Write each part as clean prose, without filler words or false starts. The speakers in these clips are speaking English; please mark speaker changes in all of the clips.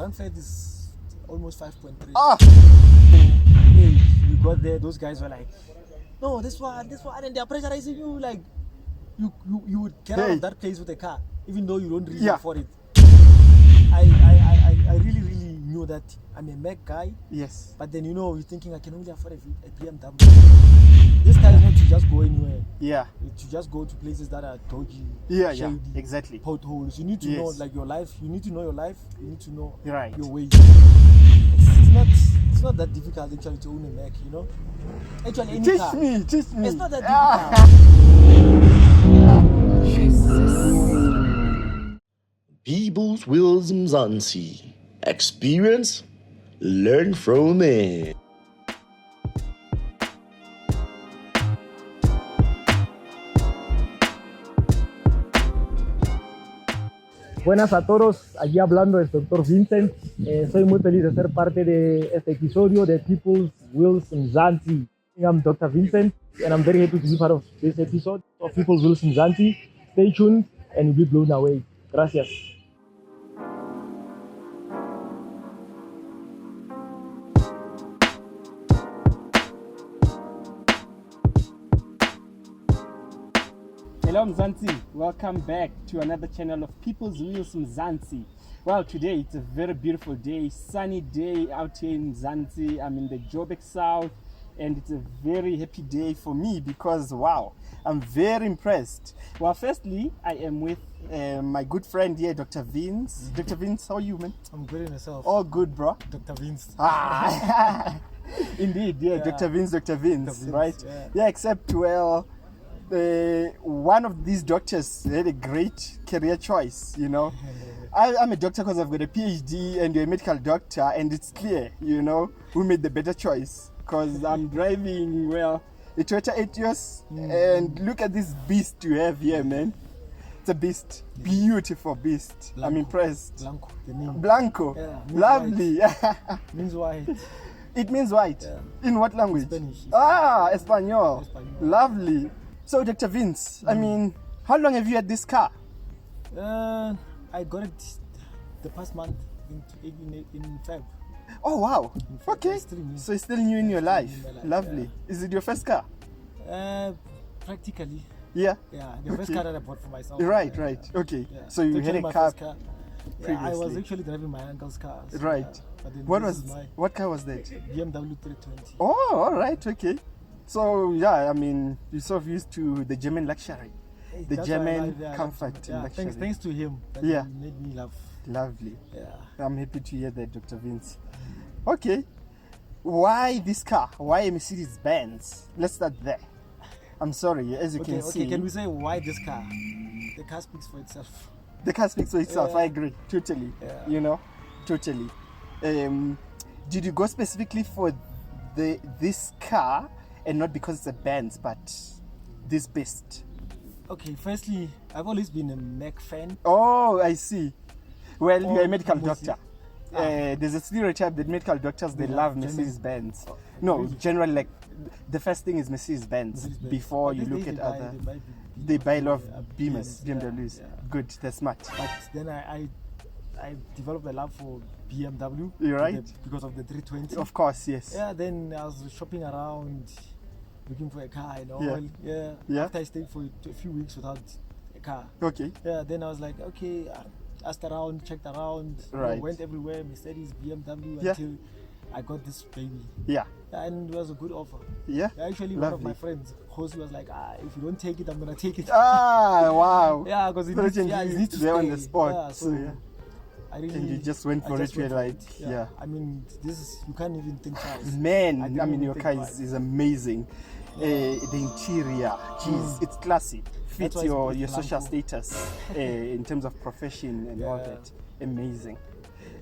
Speaker 1: one fed is almost 5.3.
Speaker 2: Ah!
Speaker 1: Hey, we got there, those guys were like, no, this one, and they're pressurizing you, like, you would get out of that place with a car, even though you don't really afford it. I really knew that I'm a Mac guy.
Speaker 2: Yes.
Speaker 1: But then, you're thinking I can only afford a BMW. This car is not to just go anywhere.
Speaker 2: Yeah.
Speaker 1: It's to just go to places that are dodgy,
Speaker 2: shady, exactly.
Speaker 1: potholes. You need to know, like, your life. You need to know your life. You need to know your ways. It's not that difficult actually to own a Mac, Actually, any car.
Speaker 2: Teach me.
Speaker 1: It's not that difficult.
Speaker 3: People's Wheels Mzansi. Experience, learn from it.
Speaker 1: Buenas a todos, aquí hablando es Dr. Vincent. Soy muy feliz de ser parte de este episodio de People's Wheels Mzansi. I'm Dr. Vincent and I'm very happy to be part of this episode of People's Wheels Mzansi. Stay tuned and you'll be blown away. Gracias.
Speaker 2: Hello Mzansi, welcome back to another channel of People's Wheels Mzansi. Well, today it's a very beautiful day, sunny day out here in Mzansi. I'm in the Joburg South and it's a very happy day for me because wow, I'm very impressed. Well, firstly, I am with my good friend here, Dr. Vince. Dr. Vince, how are you, man?
Speaker 1: I'm good in myself.
Speaker 2: All good, bro.
Speaker 1: Dr. Vince.
Speaker 2: Indeed, Dr. Vince, right?
Speaker 1: Yeah,
Speaker 2: except, well, one of these doctors had a great career choice, I'm a doctor because I've got a PhD and you're a medical doctor, and it's clear, who made the better choice. Because I'm driving, a Toyota Etios, and look at this beast you have here, man. It's a beast, beautiful beast.
Speaker 1: Blanco.
Speaker 2: I'm impressed.
Speaker 1: Blanco, the name.
Speaker 2: Blanco, lovely.
Speaker 1: Means white.
Speaker 2: It means white.
Speaker 1: Yeah.
Speaker 2: In what language?
Speaker 1: Spanish.
Speaker 2: Espanol. Lovely. So, Dr. Vince, I mean, how long have you had this car?
Speaker 1: I got it the past month in Feb.
Speaker 2: Oh, wow. Okay.
Speaker 1: It's
Speaker 2: So it's still new in your life. Lovely.
Speaker 1: Yeah.
Speaker 2: Is it your first car?
Speaker 1: Practically.
Speaker 2: Yeah.
Speaker 1: Yeah, the first car that I bought for myself.
Speaker 2: Right. Okay.
Speaker 1: Yeah.
Speaker 2: So you had a car
Speaker 1: Yeah,
Speaker 2: previously.
Speaker 1: I was actually driving my uncle's car. So
Speaker 2: Right.
Speaker 1: But then
Speaker 2: What car was that?
Speaker 1: BMW 320.
Speaker 2: Oh, all right. Okay. So yeah, I mean, you're sort of used to the German luxury, the
Speaker 1: That's
Speaker 2: German
Speaker 1: why I
Speaker 2: comfort and luxury.
Speaker 1: Thanks to him. That
Speaker 2: Yeah.
Speaker 1: he made me laugh.
Speaker 2: Lovely.
Speaker 1: Yeah.
Speaker 2: I'm happy to hear that, Dr. Vince. Okay. Why this car? Why a Mercedes Benz? Let's start there. I'm sorry, as you can see.
Speaker 1: Okay, can we say why this car? The car speaks for itself.
Speaker 2: The car speaks for itself.
Speaker 1: Yeah.
Speaker 2: I agree. Totally.
Speaker 1: Yeah.
Speaker 2: Totally. Did you go specifically for this car and not because it's a Benz, but this beast?
Speaker 1: Okay, firstly, I've always been a Mac fan.
Speaker 2: Oh, I see. Well, you're a medical
Speaker 1: mostly.
Speaker 2: doctor. There's a stereotype that medical doctors, they love Mercedes Benz. No,
Speaker 1: really?
Speaker 2: generally, like, the first thing is Mercedes Benz before you look at other. They buy a lot of Beamers, BMWs.
Speaker 1: Yeah.
Speaker 2: Good, they're smart.
Speaker 1: But then I developed a love for BMW.
Speaker 2: You're right.
Speaker 1: Because of the 320.
Speaker 2: Of course, yes.
Speaker 1: Yeah, then I was shopping around, looking for a car and all.
Speaker 2: Yeah.
Speaker 1: After I stayed for a few weeks without a car.
Speaker 2: Okay.
Speaker 1: Yeah, then I was like, okay, asked around, checked around,
Speaker 2: Right.
Speaker 1: went everywhere, Mercedes, BMW,
Speaker 2: Yeah.
Speaker 1: until I got this baby.
Speaker 2: Yeah.
Speaker 1: And it was a good offer.
Speaker 2: Yeah.
Speaker 1: Actually, one of my friends, Jose, was like, if you don't take it, I'm gonna take it.
Speaker 2: Wow.
Speaker 1: Yeah, because it needs to
Speaker 2: there on
Speaker 1: stay.
Speaker 2: the spot.
Speaker 1: Yeah, so I really,
Speaker 2: and you just went for it. You're like, yeah.
Speaker 1: I mean, you can't even think twice.
Speaker 2: Man, I mean,
Speaker 1: even
Speaker 2: your
Speaker 1: think
Speaker 2: car
Speaker 1: twice.
Speaker 2: is amazing. The interior, geez, it's classy. Fits
Speaker 1: why it's
Speaker 2: your
Speaker 1: called
Speaker 2: social
Speaker 1: Blanco.
Speaker 2: status in terms of profession and all that. Amazing.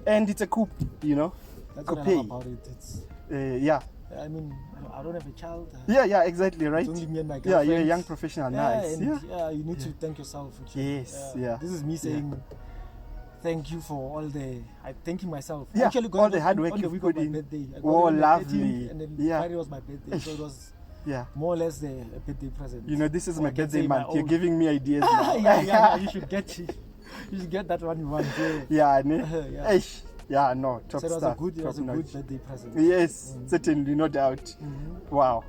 Speaker 2: And it's a coupe,
Speaker 1: That's what I
Speaker 2: coupe.
Speaker 1: love about it. It's,
Speaker 2: Yeah.
Speaker 1: I mean, I don't have a child.
Speaker 2: Yeah, exactly, right?
Speaker 1: It's only me and my
Speaker 2: Yeah,
Speaker 1: girlfriend.
Speaker 2: you're a young professional, nice.
Speaker 1: And you need to thank yourself. Actually.
Speaker 2: Yes, yeah.
Speaker 1: This is me saying thank you for all the. I'm thanking myself.
Speaker 2: Yeah,
Speaker 1: Actually,
Speaker 2: all the hard work
Speaker 1: on the
Speaker 2: you've
Speaker 1: week
Speaker 2: put
Speaker 1: of my
Speaker 2: in.
Speaker 1: birthday. I got
Speaker 2: Oh,
Speaker 1: it on the
Speaker 2: lovely.
Speaker 1: 13th, and then
Speaker 2: Yeah.
Speaker 1: Friday was my birthday, so it was more or less a birthday present.
Speaker 2: This is
Speaker 1: Or
Speaker 2: my
Speaker 1: I can
Speaker 2: birthday
Speaker 1: say my
Speaker 2: month. You're
Speaker 1: own.
Speaker 2: giving me ideas now.
Speaker 1: yeah. You should get that one you want.
Speaker 2: Yeah,
Speaker 1: Yeah.
Speaker 2: Eish, Yeah, no, top
Speaker 4: So it was
Speaker 2: stuff.
Speaker 4: a good,
Speaker 2: top notch.
Speaker 4: birthday present.
Speaker 2: Yes, certainly, no doubt. Wow.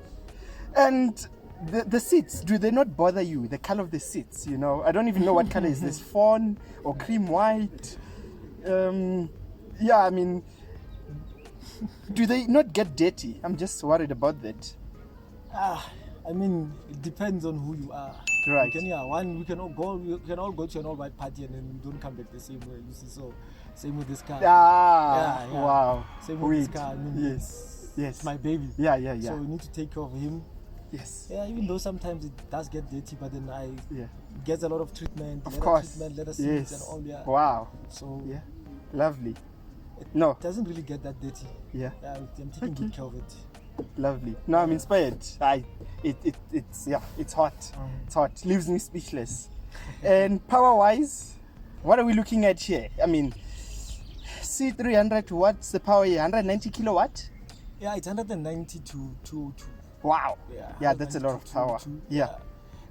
Speaker 2: And the seats, do they not bother you? The color of the seats, you know? I don't even know what color is this, fawn or cream white? Yeah, I mean, do they not get dirty? I'm just worried about that.
Speaker 4: I mean, it depends on who you are.
Speaker 2: Right.
Speaker 4: We can all go to an all-white party and then we don't come back the same way. You see, so same with this car. Yeah.
Speaker 2: Wow.
Speaker 4: Same with this car. I mean,
Speaker 2: Yes.
Speaker 4: it's my baby.
Speaker 2: Yeah.
Speaker 4: So we need to take care of him.
Speaker 2: Yes.
Speaker 4: Yeah, even though sometimes it does get dirty, but then it gets a lot of treatment.
Speaker 2: Of course.
Speaker 4: Leather seats
Speaker 2: Yes.
Speaker 4: and all. Yeah.
Speaker 2: Wow.
Speaker 4: So
Speaker 2: Yeah. Lovely.
Speaker 4: it
Speaker 2: No.
Speaker 4: doesn't really get that dirty.
Speaker 2: Yeah.
Speaker 4: I'm taking good care of it.
Speaker 2: Lovely. No, I'm inspired. It's hot. It's hot. Leaves me speechless. And power-wise, what are we looking at here? I mean, C300, what's the power here? 190 kilowatt?
Speaker 4: Yeah, it's 190 to 202.
Speaker 2: Wow.
Speaker 4: Yeah,
Speaker 2: Yeah, that's a lot of
Speaker 4: 190 to
Speaker 2: power.
Speaker 4: 202.
Speaker 2: Yeah.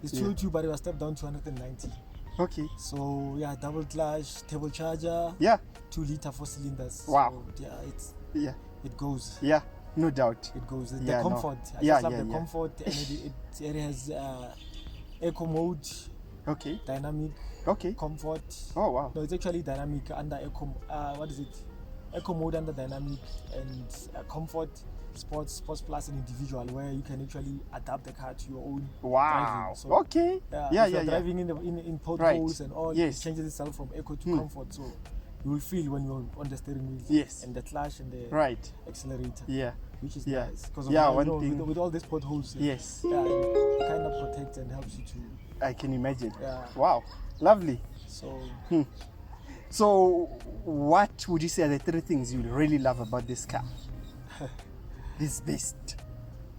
Speaker 4: It's 202, but it was stepped down to 190.
Speaker 2: Okay.
Speaker 4: So yeah, double clutch, table charger,
Speaker 2: Yeah.
Speaker 4: 2-liter 4 cylinders.
Speaker 2: Wow.
Speaker 4: So,
Speaker 2: Yeah.
Speaker 4: it goes.
Speaker 2: Yeah. No doubt.
Speaker 4: It goes. The
Speaker 2: Yeah, no.
Speaker 4: comfort. I
Speaker 2: Yeah,
Speaker 4: just love
Speaker 2: yeah,
Speaker 4: the
Speaker 2: yeah.
Speaker 4: comfort, and it has eco mode,
Speaker 2: Okay.
Speaker 4: dynamic
Speaker 2: Okay.
Speaker 4: comfort.
Speaker 2: Oh, wow.
Speaker 4: No, it's actually dynamic under eco. What is it? Eco mode under dynamic and comfort, sports plus, and individual, where you can actually adapt the car to your own
Speaker 2: Wow.
Speaker 4: driving. So,
Speaker 2: Okay.
Speaker 4: if
Speaker 2: Yeah.
Speaker 4: you're driving in potholes and all,
Speaker 2: Yes.
Speaker 4: it changes itself from eco to comfort. So you will feel when you're on the steering wheel.
Speaker 2: Yes.
Speaker 4: And the clutch and the
Speaker 2: Right.
Speaker 4: accelerator.
Speaker 2: Yeah.
Speaker 4: Which is
Speaker 2: Yeah.
Speaker 4: nice because
Speaker 2: Yeah, one thing-
Speaker 4: with all these potholes.
Speaker 2: Yes.
Speaker 4: Yeah, it kind of protects and helps you to.
Speaker 2: I can imagine.
Speaker 4: Yeah.
Speaker 2: Wow. Lovely.
Speaker 4: So
Speaker 2: So, what would you say are the 3 things you really love about this car? This beast.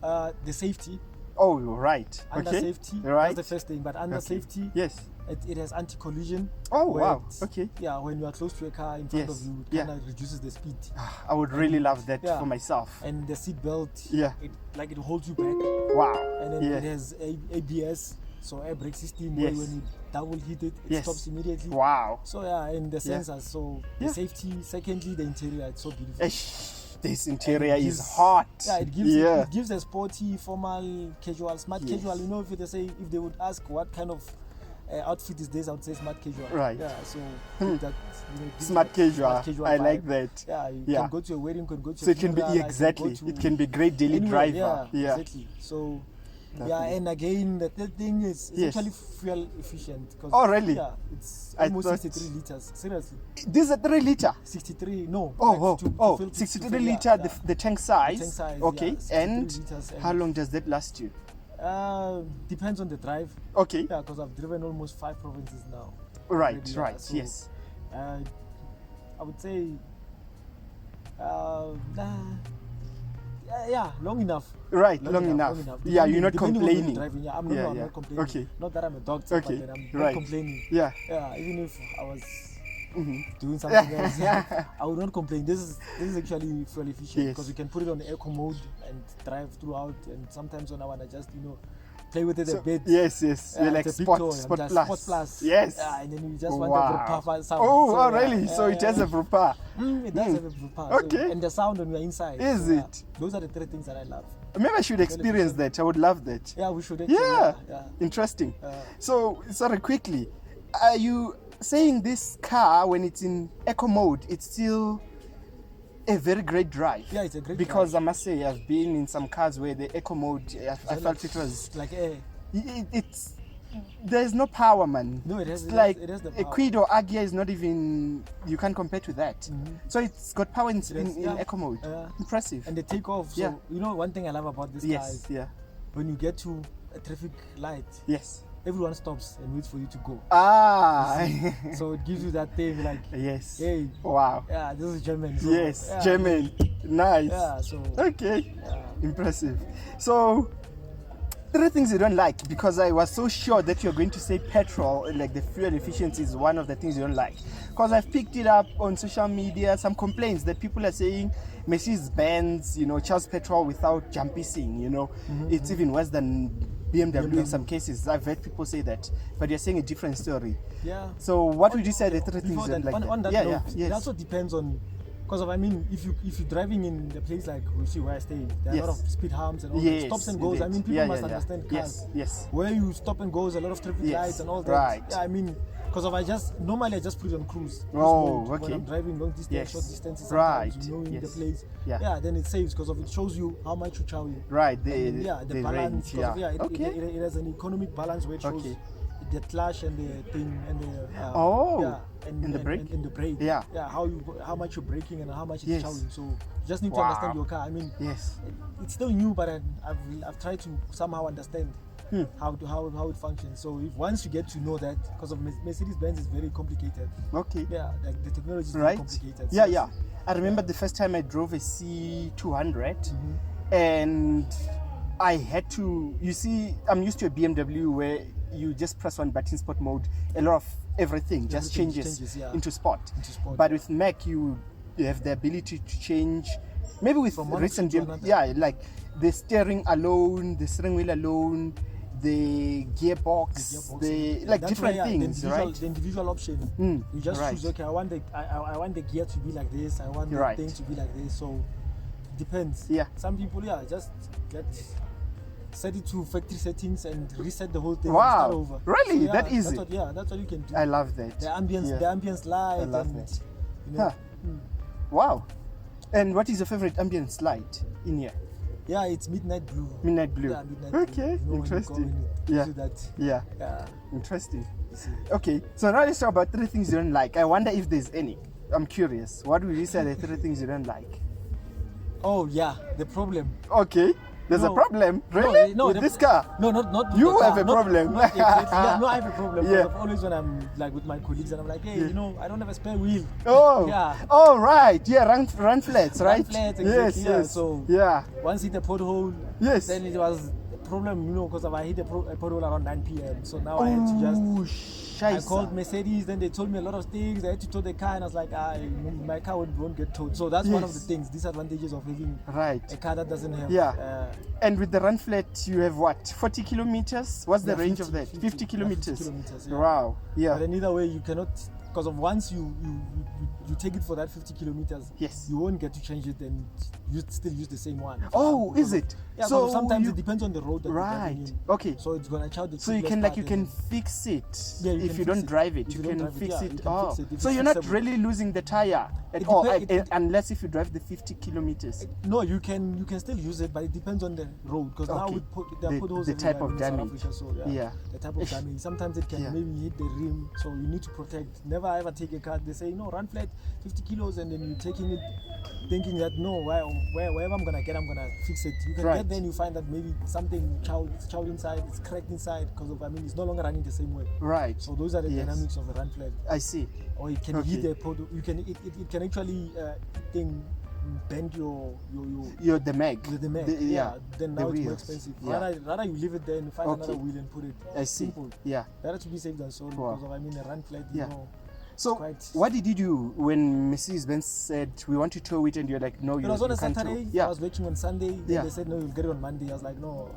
Speaker 4: the safety.
Speaker 2: Oh, right.
Speaker 4: Under
Speaker 2: Okay.
Speaker 4: safety,
Speaker 2: Right.
Speaker 4: that's the first thing. But under
Speaker 2: Okay.
Speaker 4: safety,
Speaker 2: Yes.
Speaker 4: it has anti-collision.
Speaker 2: Oh,
Speaker 4: where
Speaker 2: wow.
Speaker 4: it's-
Speaker 2: Okay.
Speaker 4: Yeah, when you are close to a car in front
Speaker 2: Yes.
Speaker 4: of you, it
Speaker 2: Yeah.
Speaker 4: kind of reduces the speed.
Speaker 2: I would really love that
Speaker 4: Yeah.
Speaker 2: for myself.
Speaker 4: And the seat belt,
Speaker 2: Yeah.
Speaker 4: it holds you back.
Speaker 2: Wow.
Speaker 4: And then
Speaker 2: Yeah.
Speaker 4: it has ABS, so air brake system.
Speaker 2: Yes.
Speaker 4: Where when you double hit it, it
Speaker 2: Yes.
Speaker 4: stops immediately.
Speaker 2: Wow.
Speaker 4: So yeah, and the
Speaker 2: Yeah.
Speaker 4: sensors. So
Speaker 2: Yeah.
Speaker 4: the safety. Secondly, the interior. It's so beautiful.
Speaker 2: This interior
Speaker 4: And it
Speaker 2: is
Speaker 4: gives-
Speaker 2: hot.
Speaker 4: Yeah, it gives
Speaker 2: Yeah.
Speaker 4: it gives a sporty, formal, casual, smart
Speaker 2: Yes.
Speaker 4: casual. You know, if they would ask what kind of outfit these days, I would say smart casual.
Speaker 2: Right.
Speaker 4: Yeah. So keep that gives
Speaker 2: Smart
Speaker 4: that
Speaker 2: casual.
Speaker 4: smart casual
Speaker 2: I like
Speaker 4: vibe.
Speaker 2: that.
Speaker 4: Yeah, you
Speaker 2: Yeah.
Speaker 4: can go to a wedding, you can go to
Speaker 2: So
Speaker 4: a
Speaker 2: it can be
Speaker 4: funeral,
Speaker 2: exactly.
Speaker 4: you can go
Speaker 2: It
Speaker 4: to
Speaker 2: can be great daily
Speaker 4: anywhere.
Speaker 2: driver.
Speaker 4: Yeah, exactly. So yeah,
Speaker 2: Lovely.
Speaker 4: and again, the third thing is it's
Speaker 2: Yes.
Speaker 4: actually fuel efficient. 'Cause,
Speaker 2: Oh, really?
Speaker 4: Yeah, it's
Speaker 2: I
Speaker 4: almost
Speaker 2: thought-
Speaker 4: 63 liters. Seriously,
Speaker 2: This is a 3 liter.
Speaker 4: 63. No.
Speaker 2: Oh,
Speaker 4: like to fill- to
Speaker 2: 63
Speaker 4: fill, yeah,
Speaker 2: liter,
Speaker 4: yeah.
Speaker 2: the tank size.
Speaker 4: The tank size,
Speaker 2: Okay.
Speaker 4: yeah, 63
Speaker 2: And
Speaker 4: liters and-
Speaker 2: how long does that last you?
Speaker 4: Depends on the drive.
Speaker 2: Okay.
Speaker 4: Yeah, because I've driven almost 5 provinces now.
Speaker 2: Right,
Speaker 4: already, yeah.
Speaker 2: right.
Speaker 4: So,
Speaker 2: Yes.
Speaker 4: I would say, yeah, long enough.
Speaker 2: Right, long enough. Yeah, you're not
Speaker 4: Depending on when
Speaker 2: complaining.
Speaker 4: you're driving. Yeah, I'm
Speaker 2: Yeah,
Speaker 4: not
Speaker 2: yeah.
Speaker 4: complaining.
Speaker 2: Okay.
Speaker 4: Not that I'm a doctor,
Speaker 2: Okay,
Speaker 4: but I'm
Speaker 2: right.
Speaker 4: not complaining.
Speaker 2: Yeah.
Speaker 4: Yeah, even if I was
Speaker 2: Mm-hmm.
Speaker 4: doing something else, I would not complain. This is actually fuel efficient
Speaker 2: Yes.
Speaker 4: because you can put it on eco mode and drive throughout. And sometimes when I wanna just play with it a bit.
Speaker 2: Yes.
Speaker 4: Yeah,
Speaker 2: You're like
Speaker 4: it's a big
Speaker 2: sport,
Speaker 4: toy.
Speaker 2: sport
Speaker 4: I'm just
Speaker 2: plus.
Speaker 4: Sport plus.
Speaker 2: Yes.
Speaker 4: Yeah, and then you just want
Speaker 2: Wow.
Speaker 4: the sound.
Speaker 2: Oh,
Speaker 4: So,
Speaker 2: really?
Speaker 4: yeah,
Speaker 2: So it has a Brupa.
Speaker 4: It does have a Brupa.
Speaker 2: Okay.
Speaker 4: So, and the sound when you're inside.
Speaker 2: Is
Speaker 4: So, yeah,
Speaker 2: it?
Speaker 4: those are the 3 things that I love.
Speaker 2: Maybe I should experience that. I would love that.
Speaker 4: Yeah, we should. Actually,
Speaker 2: Yeah.
Speaker 4: yeah.
Speaker 2: Interesting.
Speaker 4: Uh,
Speaker 2: So, sorry, quickly. Are you saying this car, when it's in eco mode, it's still a very great drive?
Speaker 4: Yeah, it's a great
Speaker 2: Because
Speaker 4: drive.
Speaker 2: I must say, I've been in some cars where the eco mode, I felt it was.
Speaker 4: like
Speaker 2: It's. There's no power, man.
Speaker 4: No, it has.
Speaker 2: It's like
Speaker 4: it has the
Speaker 2: a
Speaker 4: power.
Speaker 2: Quid or Agia is not even. You can't compare to that.
Speaker 4: Mhm.
Speaker 2: So it's got power in,
Speaker 4: It has,
Speaker 2: in
Speaker 4: yeah.
Speaker 2: eco mode. Impressive.
Speaker 4: And the takeoff. So
Speaker 2: Yeah.
Speaker 4: one thing I love about this car
Speaker 2: Yes.
Speaker 4: is
Speaker 2: Yeah.
Speaker 4: when you get to a traffic light,
Speaker 2: Yes.
Speaker 4: everyone stops and waits for you to go.
Speaker 2: Ah.
Speaker 4: So it gives you that thing like,
Speaker 2: Yes.
Speaker 4: hey,
Speaker 2: Wow.
Speaker 4: yeah, this is German. So,
Speaker 2: Yes.
Speaker 4: yeah,
Speaker 2: German. Nice.
Speaker 4: Yeah. So.
Speaker 2: Okay.
Speaker 4: Yeah.
Speaker 2: Impressive. So, 3 things you don't like, because I was so sure that you're going to say petrol, like the fuel efficiency is one of the things you don't like. Because I've picked it up on social media, some complaints that people are saying Mercedes Benz, charge petrol without jumping, it's even worse than BMW in some cases. I've heard people say that, but you're saying a different story.
Speaker 4: Yeah.
Speaker 2: So what would you say are the 3 things
Speaker 4: Before
Speaker 2: you don't
Speaker 4: that,
Speaker 2: like?
Speaker 4: on that
Speaker 2: Yeah,
Speaker 4: note,
Speaker 2: yeah, yes.
Speaker 4: it also depends on Because of, I mean, if you're driving in the place like we see where I stay, there are a lot of speed humps and all that, stops and goes. I mean, people must understand cars.
Speaker 2: Yes.
Speaker 4: Where you stop and goes, a lot of traffic lights and all that.
Speaker 2: Right.
Speaker 4: Yeah, I mean, because of I just put it on cruise.
Speaker 2: Oh,
Speaker 4: mode
Speaker 2: okay.
Speaker 4: When I'm driving long distance, short distances,
Speaker 2: Right.
Speaker 4: sometimes, you know, in the
Speaker 2: Yes.
Speaker 4: place.
Speaker 2: Yeah.
Speaker 4: Yeah, then it saves because of it shows you how much you chow you.
Speaker 2: Right.
Speaker 4: The balance.
Speaker 2: Range,
Speaker 4: Of, it has an economic balance where it shows the clutch and the thing and the
Speaker 2: and the brake?
Speaker 4: and the brake.
Speaker 2: Yeah.
Speaker 4: Yeah, how much you're braking and how much it's
Speaker 2: Yes.
Speaker 4: chowing. So you just need to
Speaker 2: Wow.
Speaker 4: understand your car. I mean,
Speaker 2: Yes.
Speaker 4: it's still new, but I've tried to somehow understand how it functions. So if once you get to know that, because of Mercedes Benz is very complicated.
Speaker 2: Okay.
Speaker 4: Yeah, like the technology is very
Speaker 2: Right.
Speaker 4: complicated.
Speaker 2: Yeah,
Speaker 4: So
Speaker 2: yeah. I remember the first time I drove a C200, and I had to. You see, I'm used to a BMW where you just press one button, sport mode. A lot of everything just changes into sport. But with Mac, you have the ability to change. Maybe with
Speaker 4: From one
Speaker 2: recent
Speaker 4: option to
Speaker 2: BMW,
Speaker 4: another.
Speaker 2: like the steering alone, the steering wheel alone, the gearbox, the like
Speaker 4: That's
Speaker 2: different
Speaker 4: where,
Speaker 2: things, right?
Speaker 4: The individual option. You just choose. Okay, I want the gear to be like this. I want the thing to be like this. So depends.
Speaker 2: Yeah.
Speaker 4: Some people, just set it to factory settings and reset the whole thing.
Speaker 2: Wow.
Speaker 4: And start over.
Speaker 2: Really?
Speaker 4: So,
Speaker 2: That easy?
Speaker 4: That's what you can do.
Speaker 2: I love that.
Speaker 4: The ambience light.
Speaker 2: I love
Speaker 4: and,
Speaker 2: that.
Speaker 4: You know,
Speaker 2: Wow. And what is your favorite ambience light in here?
Speaker 4: yeah, it's midnight blue.
Speaker 2: Midnight blue.
Speaker 4: Yeah, midnight
Speaker 2: Okay,
Speaker 4: blue. You know,
Speaker 2: interesting.
Speaker 4: When you go in, it
Speaker 2: Yeah.
Speaker 4: gives you that.
Speaker 2: Yeah,
Speaker 4: Yeah.
Speaker 2: interesting.
Speaker 4: You see.
Speaker 2: Okay, so now let's talk about 3 things you don't like. I wonder if there's any. I'm curious. What would you say are the 3 things you don't like?
Speaker 4: Oh yeah, the problem.
Speaker 2: Okay, there's a
Speaker 4: No.
Speaker 2: problem. Really?
Speaker 4: No,
Speaker 2: with
Speaker 4: the-
Speaker 2: this car?
Speaker 4: No, not with
Speaker 2: You
Speaker 4: the car.
Speaker 2: have a
Speaker 4: Not-
Speaker 2: problem.
Speaker 4: not exactly. Yeah, no, I have a problem.
Speaker 2: Yeah.
Speaker 4: Because always when I'm like with my colleagues and I'm like, hey, you know, I don't have a spare wheel.
Speaker 2: Oh,
Speaker 4: Yeah.
Speaker 2: Oh, right. Yeah, run flats, right?
Speaker 4: flats,
Speaker 2: Yes,
Speaker 4: exactly, yeah.
Speaker 2: yes.
Speaker 4: So-
Speaker 2: yeah.
Speaker 4: Once hit a pothole,
Speaker 2: Yes.
Speaker 4: then it was a problem, you know, because I hit a pothole around 9 p.m. So now I had to just. I
Speaker 2: Scheisse.
Speaker 4: called Mercedes, then they told me a lot of things. I had to tow the car, and I was like, my car won't get towed. So that's one of the
Speaker 2: Yes.
Speaker 4: things, disadvantages of having
Speaker 2: Right.
Speaker 4: a car that doesn't have.
Speaker 2: Yeah. And with the run flat, you have what? 40 kilometers? What's the
Speaker 4: Yeah,
Speaker 2: range
Speaker 4: 50,
Speaker 2: of that? 50
Speaker 4: yeah,
Speaker 2: kilometers.
Speaker 4: 50 kilometers, yeah.
Speaker 2: Wow. Yeah.
Speaker 4: But then either way, you cannot, because of once you take it for that 50 kilometers,
Speaker 2: Yes.
Speaker 4: you won't get to change it and you still use the same one.
Speaker 2: Oh,
Speaker 4: Because
Speaker 2: is
Speaker 4: of-
Speaker 2: it?
Speaker 4: Yeah,
Speaker 2: So
Speaker 4: so sometimes
Speaker 2: you-
Speaker 4: it depends on the road that you're driving
Speaker 2: Right.
Speaker 4: in.
Speaker 2: Okay.
Speaker 4: So it's gonna charge the
Speaker 2: So you
Speaker 4: cheapest
Speaker 2: can
Speaker 4: part
Speaker 2: you
Speaker 4: and
Speaker 2: can
Speaker 4: then-
Speaker 2: fix it
Speaker 4: Yeah, you
Speaker 2: if
Speaker 4: can
Speaker 2: you
Speaker 4: fix
Speaker 2: don't
Speaker 4: it.
Speaker 2: drive it.
Speaker 4: If
Speaker 2: You
Speaker 4: you don't
Speaker 2: can
Speaker 4: drive it,
Speaker 2: fix
Speaker 4: yeah,
Speaker 2: it.
Speaker 4: you can
Speaker 2: Oh,
Speaker 4: fix it if
Speaker 2: so
Speaker 4: it's
Speaker 2: you're not
Speaker 4: fixable.
Speaker 2: really losing the tire at
Speaker 4: It
Speaker 2: all,
Speaker 4: depe- it-
Speaker 2: unless if you drive the 50 kilometers.
Speaker 4: No, you can still use it, but it depends on the road. Because now
Speaker 2: Okay.
Speaker 4: with there are
Speaker 2: The-
Speaker 4: potholes
Speaker 2: the
Speaker 4: everywhere
Speaker 2: type of
Speaker 4: in South
Speaker 2: damage.
Speaker 4: Africa, so
Speaker 2: Yeah.
Speaker 4: the type of damage. Sometimes it can
Speaker 2: Yeah.
Speaker 4: maybe hit the rim, so you need to protect. Never ever take a car. They say no, run flat, 50 kilos, and then you're taking it, thinking that no, wherever I'm gonna get, I'm gonna fix it. You can
Speaker 2: Right.
Speaker 4: get there and you find that maybe something chowed inside, it's cracked inside because of it's no longer running the same way.
Speaker 2: Right.
Speaker 4: So those are the
Speaker 2: Yes.
Speaker 4: dynamics of the run flat.
Speaker 2: I see.
Speaker 4: Or it can
Speaker 2: Okay.
Speaker 4: hit the pothole. It can actually bend your
Speaker 2: You're the mag.
Speaker 4: with the mag. Then
Speaker 2: the
Speaker 4: now it's more
Speaker 2: wheels.
Speaker 4: expensive.
Speaker 2: Yeah.
Speaker 4: Rather you leave it there and find
Speaker 2: Okay.
Speaker 4: another wheel and put it.
Speaker 2: I see.
Speaker 4: Simple.
Speaker 2: Yeah.
Speaker 4: Better to be safe than sorry
Speaker 2: Wow.
Speaker 4: because of a run flat,
Speaker 2: Yeah.
Speaker 4: you know.
Speaker 2: So
Speaker 4: quite-
Speaker 2: what did you do when Mercedes Benz said we want to tow it and you're like no,
Speaker 4: It
Speaker 2: you
Speaker 4: was on a
Speaker 2: can't tow?
Speaker 4: Saturday. I
Speaker 2: Yeah.
Speaker 4: was working on Sunday. Then
Speaker 2: Yeah.
Speaker 4: they said no, you'll get it on Monday. I was like no.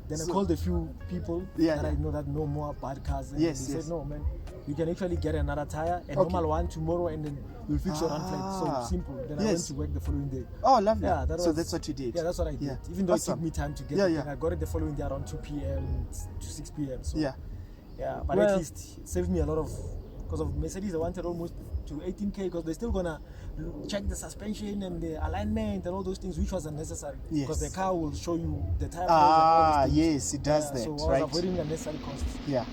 Speaker 4: Then
Speaker 2: So-
Speaker 4: I called a few people
Speaker 2: Yeah,
Speaker 4: that
Speaker 2: yeah.
Speaker 4: I know that know more about cars. And
Speaker 2: Yes,
Speaker 4: they
Speaker 2: yes.
Speaker 4: said no, man. You can actually get another tire, a normal one tomorrow, and then you'll fix your run flat.
Speaker 2: Ah.
Speaker 4: So simple. Then I
Speaker 2: Yes.
Speaker 4: went to work the following day.
Speaker 2: Oh, lovely.
Speaker 4: Yeah, that
Speaker 2: So
Speaker 4: was-
Speaker 2: that's what you did.
Speaker 4: Yeah, that's what I did.
Speaker 2: Yeah.
Speaker 4: Even though
Speaker 2: Awesome.
Speaker 4: it took me time to get
Speaker 2: Yeah,
Speaker 4: it,
Speaker 2: yeah.
Speaker 4: and I got it the following day around 2 p.m. to 6 p.m. So
Speaker 2: Yeah.
Speaker 4: yeah, but
Speaker 2: Well-
Speaker 4: at least it saved me a lot of, because of Mercedes, I wanted almost to 18K because they're still gonna check the suspension and the alignment and all those things, which was unnecessary.
Speaker 2: Yes.
Speaker 4: Because the car will show you the tire pressure and all
Speaker 2: Ah,
Speaker 4: those things.
Speaker 2: yes, it does that,
Speaker 4: So I was
Speaker 2: right?
Speaker 4: avoiding unnecessary costs.
Speaker 2: Yeah.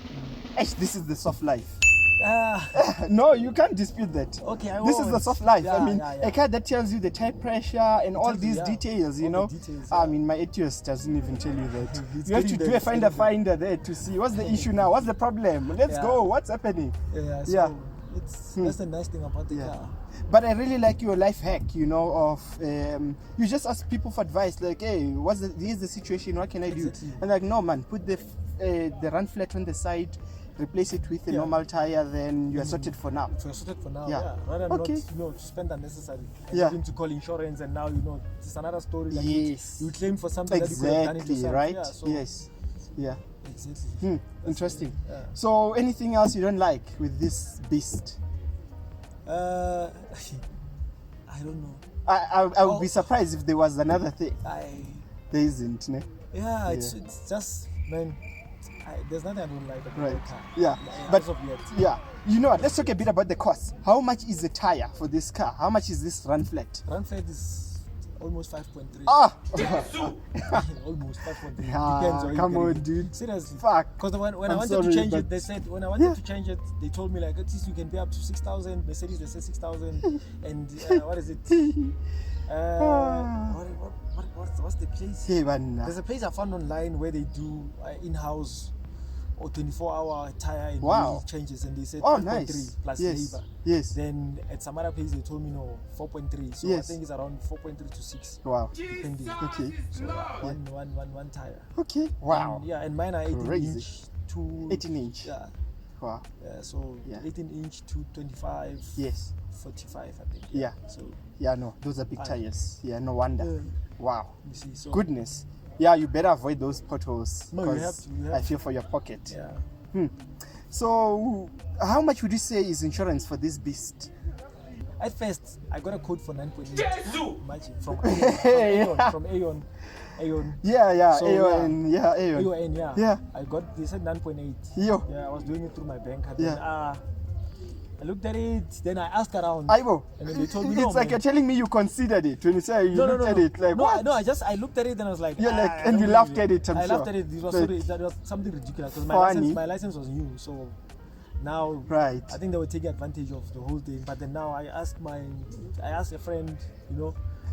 Speaker 2: This is the soft life.
Speaker 4: Ah,
Speaker 2: No, you can't dispute that.
Speaker 4: Okay, I
Speaker 2: This is the
Speaker 4: won't.
Speaker 2: soft life.
Speaker 4: Yeah,
Speaker 2: I mean,
Speaker 4: yeah.
Speaker 2: a car that tells you the tire pressure and all
Speaker 4: tells you,
Speaker 2: these
Speaker 4: yeah.
Speaker 2: details, you
Speaker 4: All
Speaker 2: know.
Speaker 4: the details,
Speaker 2: I
Speaker 4: yeah.
Speaker 2: mean, my Enthusiast doesn't even tell you that.
Speaker 4: It's
Speaker 2: You have to
Speaker 4: getting
Speaker 2: do
Speaker 4: there,
Speaker 2: a
Speaker 4: it's
Speaker 2: finder
Speaker 4: getting there.
Speaker 2: there to see what's the issue now, what's the problem. Let's
Speaker 4: Yeah.
Speaker 2: go. What's happening?
Speaker 4: yeah, so
Speaker 2: Yeah.
Speaker 4: that's the nice thing about the
Speaker 2: Yeah.
Speaker 4: car.
Speaker 2: But I really like your life hack, you know, of you just ask people for advice, like, hey, here's the situation, what can I do?
Speaker 4: Exactly.
Speaker 2: And like, no man, put the run flat on the side, replace it with a
Speaker 4: Yeah.
Speaker 2: normal tire, then you are sorted for now.
Speaker 4: So I sorted for now,
Speaker 2: Yeah.
Speaker 4: yeah. Rather
Speaker 2: Okay.
Speaker 4: not, to spend unnecessary. And
Speaker 2: Yeah.
Speaker 4: having to call insurance and now, it's another story. Like
Speaker 2: Yes.
Speaker 4: you claim for something that you could have done it
Speaker 2: Exactly,
Speaker 4: yourself.
Speaker 2: right?
Speaker 4: Yeah, so
Speaker 2: Yes. Yeah.
Speaker 4: Exactly.
Speaker 2: Interesting.
Speaker 4: Yeah.
Speaker 2: So anything else you don't like with this beast?
Speaker 4: I don't know.
Speaker 2: I would be surprised if there was another thing. There isn't, ne?
Speaker 4: Yeah, it's just, man, there's nothing I don't like about the car.
Speaker 2: Yeah,
Speaker 4: but as of yet.
Speaker 2: Yeah, you know what? Let's talk a bit about the cost. How much is the tire for this car? How much is this run flat?
Speaker 4: Run flat is almost 5.3.
Speaker 2: Ah,
Speaker 4: almost 5.3. Depends on
Speaker 2: come on, dude.
Speaker 4: Seriously.
Speaker 2: Fuck.
Speaker 4: Because when I wanted to change it, they said when I wanted to change it, they told me like at least you can pay up to 6,000. Mercedes they said 6,000, and what is it? What's the place? There's a place I found online where they do in-house or 24-hour tire and wheel changes, and they said 5.3 plus labor.
Speaker 2: Yes.
Speaker 4: Then at some other place they told me no, 4.3. So I think it's around 4.3 to 6.
Speaker 2: Wow.
Speaker 4: Depending.
Speaker 2: Okay.
Speaker 4: So one tire.
Speaker 2: Okay. Wow.
Speaker 4: And mine are 18
Speaker 2: Crazy.
Speaker 4: inch to
Speaker 2: 18 inch.
Speaker 4: Yeah.
Speaker 2: Wow.
Speaker 4: So 18 inch to 25.
Speaker 2: Yes.
Speaker 4: 45, I think.
Speaker 2: Yeah.
Speaker 4: So
Speaker 2: no, those are big tires. Yeah, no wonder. Wow.
Speaker 4: You see, so
Speaker 2: Goodness. Yeah, you better avoid those potholes.
Speaker 4: No, you have to.
Speaker 2: I feel for your pocket.
Speaker 4: Yeah.
Speaker 2: So, how much would you say is insurance for this beast?
Speaker 4: At first, I got a quote for 9.8. Imagine from Aeon.
Speaker 2: Yeah,
Speaker 4: So,
Speaker 2: Aeon.
Speaker 4: Yeah. They said 9.8.
Speaker 2: Yeah,
Speaker 4: I was doing it through my bank. Then, I looked at it, then I asked around.
Speaker 2: Aibo.
Speaker 4: And then they told me
Speaker 2: it's like you're telling me you considered it when you say you looked at it. Like, what?
Speaker 4: No, I looked at it and I was like,
Speaker 2: You're like, and you laughed at it. I
Speaker 4: laughed at it. It was that was something ridiculous because my license was new. So now, I think they were taking advantage of the whole thing. But then now I asked a friend,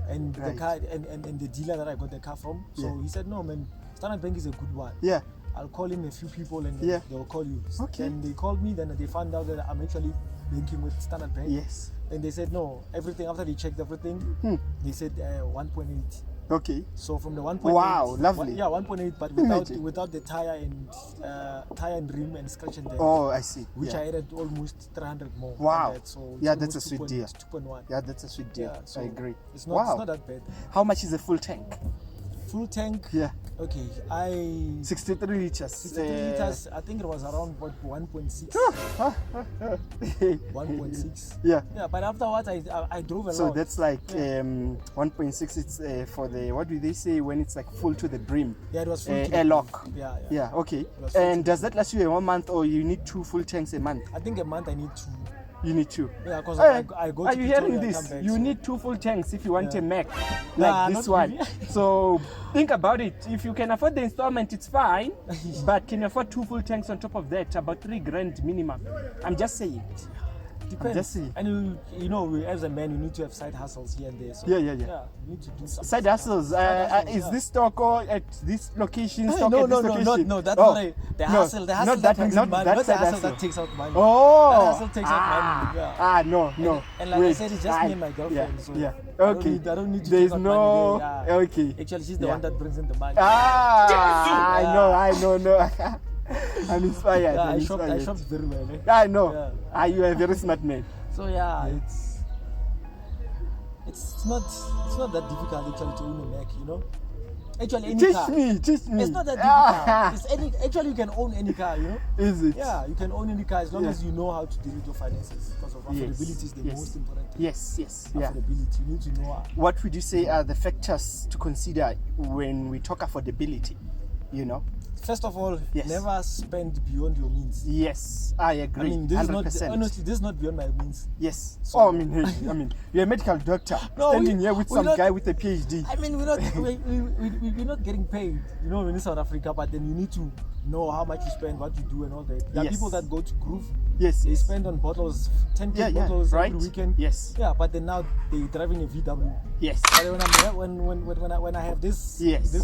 Speaker 4: and the car and the dealer that I got the car from. So he said, no, man, Standard Bank is a good one.
Speaker 2: Yeah.
Speaker 4: I'll call in a few people and they will call you.
Speaker 2: Okay.
Speaker 4: And they called me, then they found out that I'm actually banking with Standard Bank.
Speaker 2: Yes.
Speaker 4: Then they said no, everything after they checked everything, they said 1.8.
Speaker 2: Okay.
Speaker 4: So from the 1.8.
Speaker 2: Wow, lovely.
Speaker 4: 1.8, but without the tire and rim and scratch and dent.
Speaker 2: Oh, I see.
Speaker 4: Which I added almost 300 more.
Speaker 2: Wow.
Speaker 4: So
Speaker 2: that's a sweet deal.
Speaker 4: 2.1.
Speaker 2: Yeah, that's a sweet deal.
Speaker 4: Yeah, so
Speaker 2: I agree.
Speaker 4: It's not that bad.
Speaker 2: How much is a full tank?
Speaker 4: Full tank.
Speaker 2: Yeah.
Speaker 4: Okay.
Speaker 2: 63 liters.
Speaker 4: 63 liters. I think it was around 1.6. 1.6.
Speaker 2: Yeah.
Speaker 4: Yeah, but afterwards I drove a lot.
Speaker 2: So that's like 1.6. It's for the, what do they say when it's like full to the brim?
Speaker 4: Yeah, it was full.
Speaker 2: Airlock.
Speaker 4: Yeah.
Speaker 2: Okay. And does that last you 1 month, or you need 2 full tanks a month?
Speaker 4: I think a month I need 2.
Speaker 2: You need 2.
Speaker 4: Yeah, because I go to
Speaker 2: Are you hearing
Speaker 4: Pretoria,
Speaker 2: this?
Speaker 4: back,
Speaker 2: You
Speaker 4: so.
Speaker 2: need 2 full tanks if you want a Mac like this
Speaker 4: not
Speaker 2: one.
Speaker 4: really.
Speaker 2: So think about it. If you can afford the installment, it's fine. But can you afford 2 full tanks on top of that? About 3 grand minimum. I'm just saying.
Speaker 4: Depends.
Speaker 2: Just saying.
Speaker 4: And as a man, you need to have side hustles here and there. So
Speaker 2: Yeah.
Speaker 4: you need to do something.
Speaker 2: Side hustles. Is this stock or at this location? Stock
Speaker 4: No,
Speaker 2: at this location?
Speaker 4: no. That's not the hustle. The hustle that brings in money. Not the hustle that takes out money.
Speaker 2: Oh.
Speaker 4: That hustle takes out money. Yeah.
Speaker 2: No.
Speaker 4: And like I said, it's just me and my girlfriend. So
Speaker 2: Okay.
Speaker 4: I don't need to
Speaker 2: There's
Speaker 4: take out
Speaker 2: no.
Speaker 4: money there.
Speaker 2: Okay.
Speaker 4: Actually, she's the one that brings in the money.
Speaker 2: I know. No. I'm inspired.
Speaker 4: I shopped very well.
Speaker 2: I know. You are a very smart man.
Speaker 4: So it's not that difficult actually to own a Mac, Actually, any car.
Speaker 2: Teach me.
Speaker 4: It's not that difficult. Actually, you can own any car,
Speaker 2: Is it?
Speaker 4: Yeah, you can own any car as long as you know how to deal with your finances. Because of affordability is the most important thing.
Speaker 2: Yes.
Speaker 4: Affordability. You need to know.
Speaker 2: What would you say are the factors to consider when we talk affordability?
Speaker 4: First of all, never spend beyond your means.
Speaker 2: Yes, I agree.
Speaker 4: I mean, this
Speaker 2: 100%.
Speaker 4: is not honestly. This is not beyond my means.
Speaker 2: Yes.
Speaker 4: So,
Speaker 2: You're a medical doctor standing here with some guy with a PhD.
Speaker 4: I mean, we're not getting paid, in South Africa. But then you need to know how much you spend, what you do, and all that. There are people that go to Groove.
Speaker 2: Yes.
Speaker 4: They spend on bottles, 10 bottles every weekend.
Speaker 2: Yes.
Speaker 4: Yeah, but then now they're driving a VW.
Speaker 2: Yes.
Speaker 4: But when I have this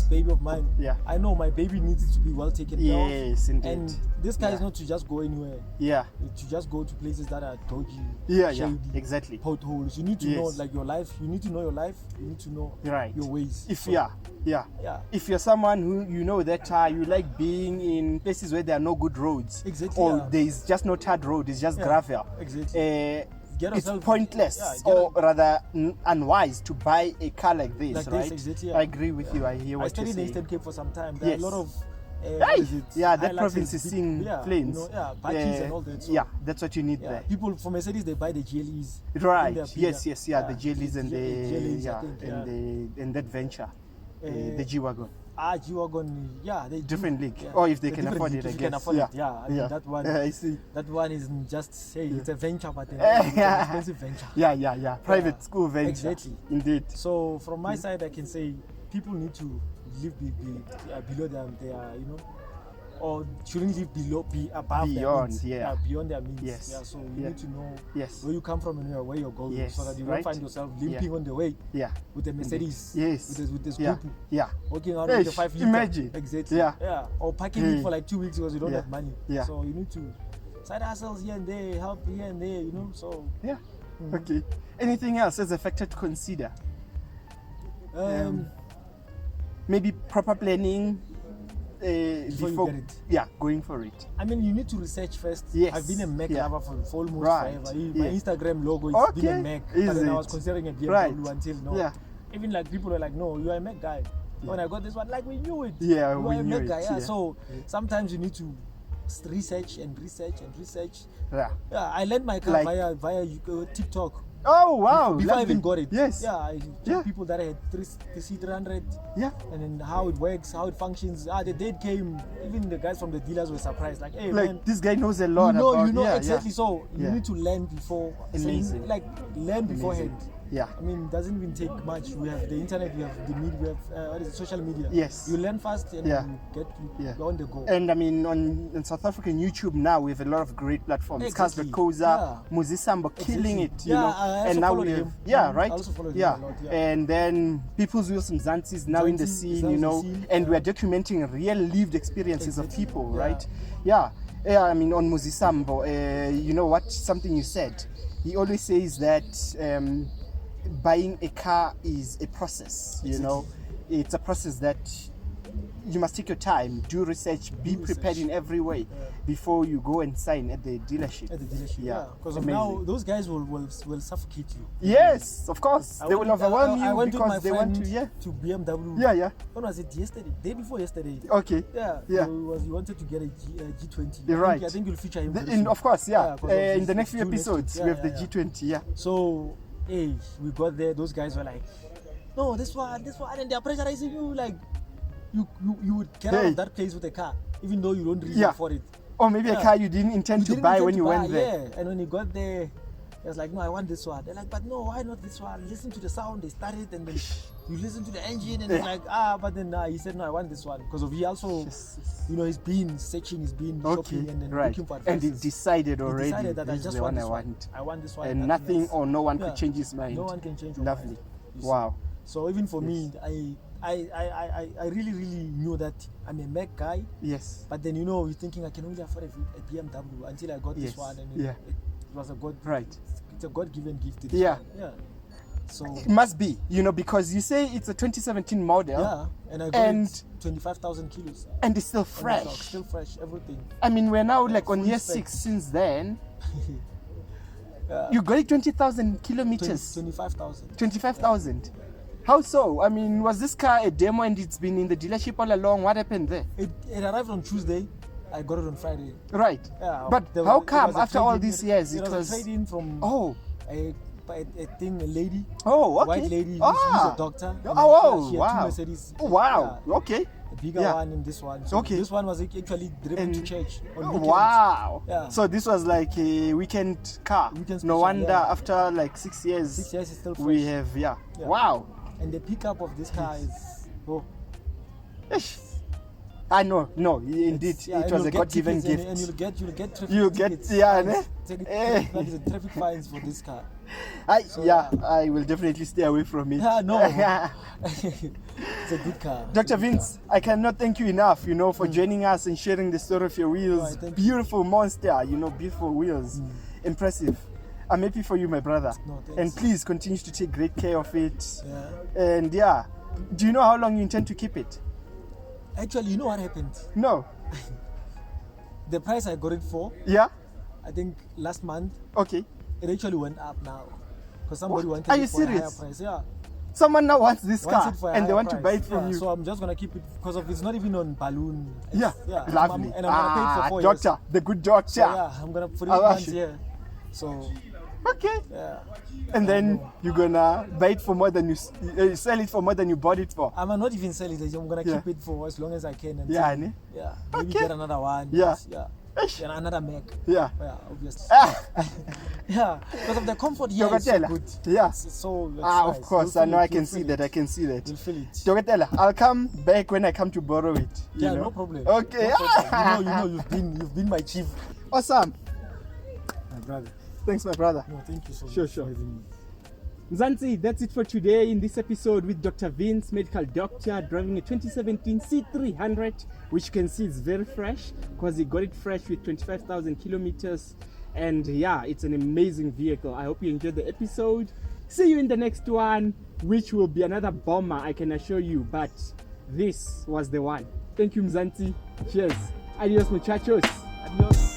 Speaker 4: baby of mine, I know my baby needs to be well taken care of.
Speaker 2: Yes, indeed.
Speaker 4: And this car is not to just go anywhere.
Speaker 2: Yeah.
Speaker 4: To just go to places that are dodgy.
Speaker 2: Shady, exactly.
Speaker 4: Potholes. You need to know your life. You need to know your life. You need to know your ways.
Speaker 2: If you're someone who that you like being in places where there are no good roads, or there is just no tarred road, it's just gravel.
Speaker 4: Exactly.
Speaker 2: It's pointless, or rather unwise to buy a car like this, right?
Speaker 4: Exactly,
Speaker 2: I agree with you. I hear what you're saying.
Speaker 4: I studied in Eastern Cape for some time. There are a lot of what is it?
Speaker 2: Yeah, that
Speaker 4: Highlights
Speaker 2: province
Speaker 4: and
Speaker 2: is seeing
Speaker 4: yeah,
Speaker 2: planes.
Speaker 4: You know, yeah, batteries and all that. So,
Speaker 2: Yeah, that's what you need
Speaker 4: yeah,
Speaker 2: there.
Speaker 4: people for Mercedes they buy the GLEs.
Speaker 2: Right.
Speaker 4: They're bigger.
Speaker 2: Yes, the GLEs and
Speaker 4: GLEs, I
Speaker 2: yeah,
Speaker 4: think,
Speaker 2: and that venture, the G-Wagon.
Speaker 4: G-Wagon, yeah, they
Speaker 2: Different
Speaker 4: do,
Speaker 2: league.
Speaker 4: yeah.
Speaker 2: Or if they
Speaker 4: The
Speaker 2: can
Speaker 4: different
Speaker 2: afford
Speaker 4: league,
Speaker 2: it, I
Speaker 4: if you
Speaker 2: guess.
Speaker 4: can afford it, yeah. I mean, that one,
Speaker 2: I see.
Speaker 4: that one is just say it's a venture, but it's an expensive venture.
Speaker 2: Yeah. Private school venture.
Speaker 4: Exactly.
Speaker 2: Indeed.
Speaker 4: So from my side, I can say people need to live below their you know, or shouldn't live be above their
Speaker 2: Beyond,
Speaker 4: means.
Speaker 2: yeah.
Speaker 4: Beyond their means.
Speaker 2: Yes.
Speaker 4: Yeah, so you need to know
Speaker 2: Yes.
Speaker 4: where you come from and where you're going,
Speaker 2: Yes,
Speaker 4: so that you
Speaker 2: right.
Speaker 4: don't find yourself limping on the way
Speaker 2: Yeah.
Speaker 4: with the Mercedes,
Speaker 2: Yes.
Speaker 4: with the
Speaker 2: Yeah.
Speaker 4: scooter,
Speaker 2: Yeah.
Speaker 4: walking out
Speaker 2: Hey,
Speaker 4: with the 5 liter.
Speaker 2: imagine.
Speaker 4: Exactly.
Speaker 2: Yeah.
Speaker 4: Or parking
Speaker 2: Hey.
Speaker 4: it for like 2 weeks because you don't
Speaker 2: Yeah.
Speaker 4: have money.
Speaker 2: Yeah.
Speaker 4: So you need to side hustles here and there, help here and there, you know. So
Speaker 2: Yeah. Okay. Anything else as a factor to consider? Maybe proper planning
Speaker 4: Before you get it.
Speaker 2: Yeah, going for it.
Speaker 4: I mean, you need to research first.
Speaker 2: Yes.
Speaker 4: I've been a Mac
Speaker 2: Yeah.
Speaker 4: lover for almost
Speaker 2: Right.
Speaker 4: forever.
Speaker 2: Yeah.
Speaker 4: My Instagram logo is been a
Speaker 2: Okay.
Speaker 4: Mac,
Speaker 2: Is
Speaker 4: but then I
Speaker 2: it?
Speaker 4: was considering a BMW
Speaker 2: Right.
Speaker 4: until now.
Speaker 2: Yeah.
Speaker 4: Even like people were like, "No, you are a Mac guy." When I got this one, like we knew it.
Speaker 2: Yeah,
Speaker 4: you
Speaker 2: we
Speaker 4: are a
Speaker 2: knew
Speaker 4: Mac
Speaker 2: it,
Speaker 4: guy. Yeah.
Speaker 2: yeah.
Speaker 4: So sometimes you need to research and research and research.
Speaker 2: Yeah.
Speaker 4: Yeah, I learned my car
Speaker 2: Like-
Speaker 4: via TikTok.
Speaker 2: Oh wow!
Speaker 4: Before I
Speaker 2: lovely.
Speaker 4: even got it.
Speaker 2: Yes.
Speaker 4: Yeah, I checked
Speaker 2: Yeah.
Speaker 4: people that had the C300.
Speaker 2: Yeah.
Speaker 4: And then how it works, how it functions. The date came. Even the guys from the dealers were surprised. Like, hey,
Speaker 2: Like
Speaker 4: man,
Speaker 2: this guy knows a lot
Speaker 4: you know,
Speaker 2: about.
Speaker 4: you know
Speaker 2: yeah,
Speaker 4: exactly.
Speaker 2: Yeah.
Speaker 4: So you
Speaker 2: Yeah.
Speaker 4: need to learn before.
Speaker 2: Amazing.
Speaker 4: Like learn beforehand.
Speaker 2: Yeah.
Speaker 4: I mean, it doesn't even take much. We have the internet, we have the media, we have what is it, social media.
Speaker 2: Yes.
Speaker 4: You learn fast and
Speaker 2: Yeah.
Speaker 4: you're on the go.
Speaker 2: And I mean, on South African YouTube now, we have a lot of great platforms.
Speaker 4: Exactly.
Speaker 2: Cars.coza,
Speaker 4: Yeah.
Speaker 2: Muzisambo, killing it, you
Speaker 4: Yeah,
Speaker 2: know.
Speaker 4: I also
Speaker 2: And now
Speaker 4: followed
Speaker 2: we have,
Speaker 4: him.
Speaker 2: yeah,
Speaker 4: Mhm.
Speaker 2: right?
Speaker 4: I also followed him
Speaker 2: yeah.
Speaker 4: a lot, yeah.
Speaker 2: And then People's Wilson Zanti is now in the
Speaker 4: Zanti is
Speaker 2: scene,
Speaker 4: now
Speaker 2: you
Speaker 4: in the
Speaker 2: know.
Speaker 4: scene,
Speaker 2: And
Speaker 4: yeah.
Speaker 2: we are documenting real lived experiences of
Speaker 4: Exactly.
Speaker 2: people,
Speaker 4: Yeah.
Speaker 2: right? Yeah. Yeah, I mean, on Muzisambo, you know what? Something you said. He always says that buying a car is a process, you know. It's a process that you must take your time, do research, be prepared in every way before you go and sign at the dealership.
Speaker 4: At the dealership,
Speaker 2: Yeah.
Speaker 4: because
Speaker 2: Amazing.
Speaker 4: now those guys will suffocate you.
Speaker 2: Yes, of course. They will
Speaker 4: went-
Speaker 2: overwhelm
Speaker 4: I
Speaker 2: you
Speaker 4: went with my
Speaker 2: because they want
Speaker 4: friend
Speaker 2: to, yeah.
Speaker 4: to BMW.
Speaker 2: Yeah.
Speaker 4: When was it? Yesterday? Day before yesterday.
Speaker 2: Okay.
Speaker 4: Yeah.
Speaker 2: Yeah.
Speaker 4: He wanted to get a G20.
Speaker 2: You're right.
Speaker 4: I think you'll feature him. very
Speaker 2: In,
Speaker 4: soon.
Speaker 2: of course, yeah.
Speaker 4: 'cause of
Speaker 2: In
Speaker 4: his
Speaker 2: the next few
Speaker 4: due next
Speaker 2: episodes,
Speaker 4: week.
Speaker 2: we
Speaker 4: Yeah,
Speaker 2: have the
Speaker 4: yeah, yeah.
Speaker 2: G20, yeah.
Speaker 4: So, hey, we got there. Those guys were like, "No, this one," and they're pressurizing you. Like, you would get out
Speaker 2: Hey.
Speaker 4: of that place with a car, even though you don't really
Speaker 2: Yeah.
Speaker 4: afford it.
Speaker 2: Or maybe a
Speaker 4: Yeah.
Speaker 2: car you didn't intend to
Speaker 4: didn't
Speaker 2: buy
Speaker 4: intend
Speaker 2: when
Speaker 4: to
Speaker 2: you
Speaker 4: buy,
Speaker 2: went there.
Speaker 4: Yeah, and when he got there, he was like, "No, I want this one." They're like, "But no, why not this one? Listen to the sound." They started, and then you listen to the engine, and it's like, but then he said, "No, I want this one," because he also, you know, he's been searching, he's been
Speaker 2: Okay,
Speaker 4: shopping, and then
Speaker 2: right.
Speaker 4: looking for
Speaker 2: And he
Speaker 4: advices.
Speaker 2: decided already.
Speaker 4: He decided that
Speaker 2: this
Speaker 4: I
Speaker 2: is
Speaker 4: just
Speaker 2: the
Speaker 4: want
Speaker 2: one
Speaker 4: this
Speaker 2: I
Speaker 4: one.
Speaker 2: want.
Speaker 4: I want this one,
Speaker 2: And nothing
Speaker 4: else.
Speaker 2: or no one
Speaker 4: Yeah.
Speaker 2: could change his mind.
Speaker 4: No one can change your
Speaker 2: Lovely.
Speaker 4: mind. You see.
Speaker 2: Wow.
Speaker 4: So even for me, I really knew that I'm a Mac guy.
Speaker 2: Yes.
Speaker 4: But then, you know, you're thinking I can only afford a BMW until I got
Speaker 2: Yes.
Speaker 4: this one, and
Speaker 2: Yeah.
Speaker 4: it was a God,
Speaker 2: Right.
Speaker 4: it's a God-given gift. This
Speaker 2: Yeah.
Speaker 4: one. Yeah. So
Speaker 2: It must be, you know, because you say it's a 2017 model.
Speaker 4: yeah, and I got it 25,000 kilos.
Speaker 2: And it's still
Speaker 4: on the clock,
Speaker 2: fresh.
Speaker 4: still fresh, everything.
Speaker 2: I mean, we're now
Speaker 4: Yeah,
Speaker 2: like on
Speaker 4: full
Speaker 2: year
Speaker 4: spec.
Speaker 2: 6 since then.
Speaker 4: Yeah.
Speaker 2: You got it 20,000 kilometers.
Speaker 4: 25,000.
Speaker 2: 25,000. How so? I mean, was this car a demo and it's been in the dealership all along? What happened there?
Speaker 4: It arrived on Tuesday. I got it on Friday.
Speaker 2: Right.
Speaker 4: Yeah,
Speaker 2: But
Speaker 4: there
Speaker 2: how
Speaker 4: was- it
Speaker 2: come
Speaker 4: was a
Speaker 2: after all
Speaker 4: trade-in-
Speaker 2: these years
Speaker 4: it was a trade-in from
Speaker 2: Oh.
Speaker 4: a lady.
Speaker 2: Oh, okay.
Speaker 4: White lady who's a doctor.
Speaker 2: Oh,
Speaker 4: She had
Speaker 2: wow.
Speaker 4: two Mercedes.
Speaker 2: Oh, wow.
Speaker 4: Yeah,
Speaker 2: Okay.
Speaker 4: a bigger
Speaker 2: Yeah.
Speaker 4: one and this one. So
Speaker 2: Okay.
Speaker 4: this one was actually driven to
Speaker 2: And-
Speaker 4: church on
Speaker 2: Oh,
Speaker 4: weekends.
Speaker 2: wow.
Speaker 4: Yeah.
Speaker 2: So this was like a weekend car.
Speaker 4: Weekend
Speaker 2: No
Speaker 4: special,
Speaker 2: wonder
Speaker 4: yeah.
Speaker 2: after like 6 years,
Speaker 4: 6 years is still fresh.
Speaker 2: we have, yeah.
Speaker 4: Yeah.
Speaker 2: Wow.
Speaker 4: And the pickup of this car is
Speaker 2: Ish. I know, no, indeed,
Speaker 4: yeah,
Speaker 2: it
Speaker 4: and
Speaker 2: was
Speaker 4: you'll
Speaker 2: a
Speaker 4: get
Speaker 2: God-given
Speaker 4: tickets,
Speaker 2: gift.
Speaker 4: and you'll get traffic
Speaker 2: You get-
Speaker 4: tickets,
Speaker 2: yeah,
Speaker 4: fines,
Speaker 2: eh?
Speaker 4: traffic fines for this car.
Speaker 2: Yeah, I will definitely stay away from it.
Speaker 4: Yeah, no. It's a good car.
Speaker 2: Dr. Vince, I cannot thank you enough, you know, for joining us and sharing the story of your wheels.
Speaker 4: Right, thank you.
Speaker 2: Beautiful monster, you know, beautiful wheels. Impressive. I'm happy for you, my brother.
Speaker 4: No, thanks.
Speaker 2: And please continue to take great care of it.
Speaker 4: Yeah.
Speaker 2: And yeah, do you know how long you intend to keep it?
Speaker 4: Actually, you know what happened?
Speaker 2: No.
Speaker 4: The price I got it for,
Speaker 2: Yeah?
Speaker 4: I think last month,
Speaker 2: Okay.
Speaker 4: it actually went up now. Because somebody
Speaker 2: What?
Speaker 4: wanted
Speaker 2: Are
Speaker 4: it
Speaker 2: you
Speaker 4: for a higher
Speaker 2: serious?
Speaker 4: price. Yeah.
Speaker 5: someone now wants this
Speaker 4: Wants
Speaker 5: car
Speaker 4: it for a
Speaker 5: and they
Speaker 4: higher
Speaker 5: want to
Speaker 4: price.
Speaker 5: buy it from
Speaker 4: Yeah,
Speaker 5: you.
Speaker 4: So I'm just gonna keep it because of it's not even on balloon.
Speaker 5: Yeah,
Speaker 4: Yeah,
Speaker 5: lovely.
Speaker 4: and I'm gonna pay it for 4 years.
Speaker 5: Doctor, the good doctor.
Speaker 4: So, yeah, I'm gonna put it
Speaker 5: I'll
Speaker 4: once
Speaker 5: ask you.
Speaker 4: here. So
Speaker 5: Okay.
Speaker 4: yeah,
Speaker 5: And then you're gonna buy it for more than you sell it for more than you bought it for.
Speaker 4: I'm not even sell it. I'm gonna
Speaker 5: Yeah.
Speaker 4: keep it for as long as I can. Until,
Speaker 5: Yeah, ne?
Speaker 4: yeah. Maybe
Speaker 5: Okay.
Speaker 4: get another one.
Speaker 5: Yeah.
Speaker 4: Yeah. And another Mac.
Speaker 5: Yeah.
Speaker 4: Yeah, obviously.
Speaker 5: Ah,
Speaker 4: Yeah, because of the comfort here is so
Speaker 5: Dokotela.
Speaker 4: good.
Speaker 5: Yeah.
Speaker 4: It's so it's
Speaker 5: Of
Speaker 4: nice.
Speaker 5: course,
Speaker 4: You'll
Speaker 5: I know
Speaker 4: feel
Speaker 5: I
Speaker 4: it,
Speaker 5: can
Speaker 4: you'll
Speaker 5: see
Speaker 4: feel
Speaker 5: that.
Speaker 4: it.
Speaker 5: I can see that.
Speaker 4: You'll feel it.
Speaker 5: Dokotela, I'll come back when I come to borrow it. You
Speaker 4: Yeah,
Speaker 5: know?
Speaker 4: no problem.
Speaker 5: Okay.
Speaker 4: No problem. You've been my chief.
Speaker 5: Awesome.
Speaker 4: My brother.
Speaker 5: Thanks, my brother.
Speaker 4: No, thank you so
Speaker 5: Sure,
Speaker 4: much
Speaker 5: sure.
Speaker 4: for having me.
Speaker 2: Mzansi, that's it for today in this episode with Dr. Vince, medical doctor, driving a 2017 C300, which you can see is very fresh because he got it fresh with 25,000 kilometers. And yeah, it's an amazing vehicle. I hope you enjoyed the episode. See you in the next one, which will be another bomber, I can assure you. But this was the one. Thank you, Mzansi. Cheers. Adios, muchachos. Adios.